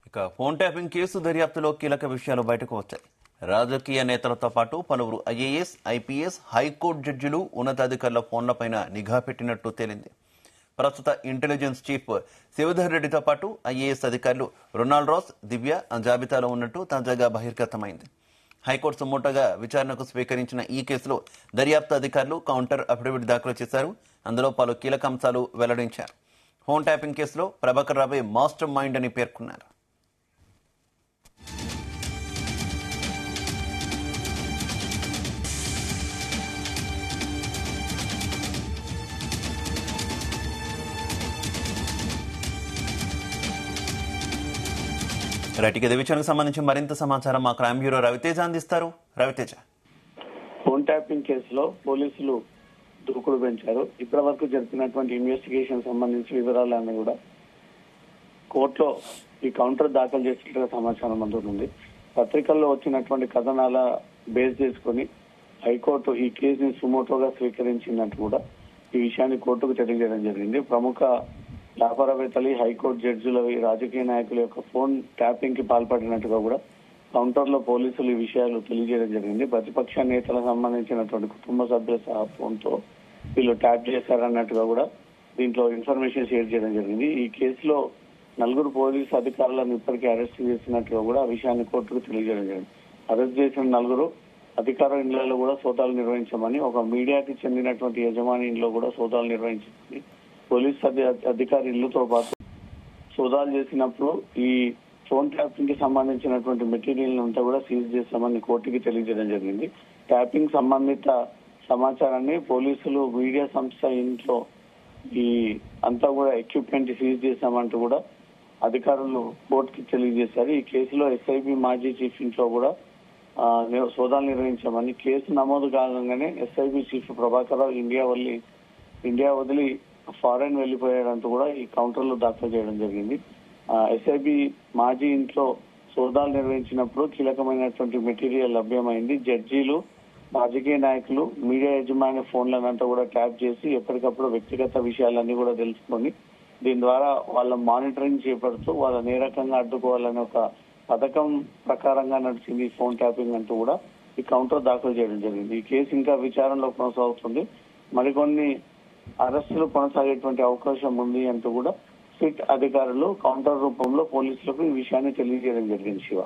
ఇక phone tapping case దర్యాప్తులో కీలక విషయాలు బయటకు వచ్చాయి. రాజకీయ నేతలతో పాటు పలువురు ఐఏఎస్, ఐపీఎస్, హైకోర్టు జడ్జిలు, ఉన్నతాధికారుల ఫోన్లపైన నిఘా పెట్టినట్టు తేలింది. ప్రస్తుత ఇంటెలిజెన్స్ చీఫ్ శివధర్ రెడ్డితో పాటు ఐఏఎస్ అధికారులు రొనాల్డ్ రాస్, దివ్య జాబితాలో ఉన్నట్టు తాజాగా బహిర్గతమైంది. హైకోర్టు సుమోటోగా విచారణకు స్వీకరించిన ఈ కేసులో దర్యాప్తు అధికారులు కౌంటర్ అఫిడవిట్ దాఖలు చేశారు. అందులో పలు కీలక అంశాలు వెల్లడించారు. ఫోన్ ట్యాపింగ్ కేసులో ప్రభాకర్ రావే మాస్టర్ మైండ్ అని పేర్కొన్నారు. రైట్, ఇదే విషయానికి సంబంధించి మరింత సమాచారం మా క్రైమ్ బ్యూరో రవితేజ అందిస్తారు. రవితేజ, ఫోన్ ట్యాపింగ్ కేసులో పోలీసులు దూకుడు పెంచారు. ఇప్పటి వరకు జరిపినటువంటి ఇన్వెస్టిగేషన్ సంబంధించి వివరాలన్నీ కూడా కోర్టులో ఈ కౌంటర్ దాఖలు చేసినట్టుగా సమాచారం అందుతుంది. పత్రికల్లో వచ్చినటువంటి కథనాల బేస్ చేసుకుని హైకోర్టు ఈ కేసుని సుమోటోగా స్వీకరించినట్టు కూడా ఈ విషయాన్ని కోర్టుకు తెలియజేయడం జరిగింది. ప్రముఖ వ్యాపారవేత్తలు, హైకోర్టు జడ్జిలు, రాజకీయ నాయకుల యొక్క ఫోన్ ట్యాపింగ్ కి పాల్పడినట్టుగా కూడా కౌంటర్ లో పోలీసులు ఈ విషయాలు తెలియజేయడం జరిగింది. ప్రతిపక్ష నేతలకు సంబంధించినటువంటి కుటుంబ సభ్యుల సహా ఫోన్ తో వీళ్ళు ట్యాప్ చేశారన్నట్టుగా కూడా దీంట్లో ఇన్ఫర్మేషన్ షేర్ చేయడం జరిగింది. ఈ కేసులో 4 పోలీసు అధికారులను ఇప్పటికీ అరెస్ట్ చేసినట్టుగా కూడా ఆ విషయాన్ని కోర్టుకు తెలియజేయడం జరిగింది. అరెస్ట్ చేసిన 4 అధికారుల ఇళ్లలో కూడా సోదాలు నిర్వహించమని, ఒక మీడియాకి చెందినటువంటి యజమాని ఇంట్లో కూడా సోదాలు నిర్వహించమని, పోలీసు అధికారి ఇళ్లతో పాటు సోదాలు చేసినప్పుడు ఈ ఫోన్ ట్యాపింగ్ కి సంబంధించినటువంటి మెటీరియల్ అంతా కూడా సీజ్ చేస్తామని కోర్టుకి తెలియజేయడం జరిగింది. ట్యాపింగ్ సంబంధిత సమాచారాన్ని పోలీసులు మీడియా సంస్థ ఇంట్లో ఈ అంతా కూడా ఎక్విప్మెంట్ సీజ్ చేశామంటూ కూడా అధికారులు కోర్టుకి తెలియజేశారు. ఈ కేసులో ఎస్ఐబి మాజీ చీఫ్ ఇంట్లో కూడా సోదాలు నిర్వహించామని, కేసు నమోదు కాగానే SIB chief Prabhakar Rao India వదిలి ఫారెన్ వెళ్లిపోయాడంటూ కూడా ఈ కౌంటర్ లో దాఖలు చేయడం జరిగింది. ఎస్ఐబి మాజీ ఇంట్లో సోదాలు నిర్వహించినప్పుడు కీలకమైనటువంటి మెటీరియల్ లభ్యమైంది. జడ్జీలు, రాజకీయ నాయకులు, మీడియా యజమాని ఫోన్లనంతా కూడా ట్యాప్ చేసి ఎప్పటికప్పుడు వ్యక్తిగత విషయాలన్నీ కూడా తెలుసుకొని దీని ద్వారా వాళ్ళ మానిటరింగ్ చేపడుతూ వాళ్ళని ఏ రకంగా అడ్డుకోవాలనే ఒక పథకం ప్రకారంగా నడిచింది ఈ ఫోన్ ట్యాపింగ్ అంటూ కూడా ఈ కౌంటర్ దాఖలు చేయడం జరిగింది. ఈ కేసు ఇంకా విచారణలో కొనసాగుతుంది. మరికొన్ని అరెస్టులు కొనసాగేటువంటి అవకాశం ఉంది అంటూ కూడా సిట్ అధికారులు కౌంటర్ రూపంలో పోలీసులకు ఈ విషయాన్ని తెలియజేయడం జరిగింది. శివ.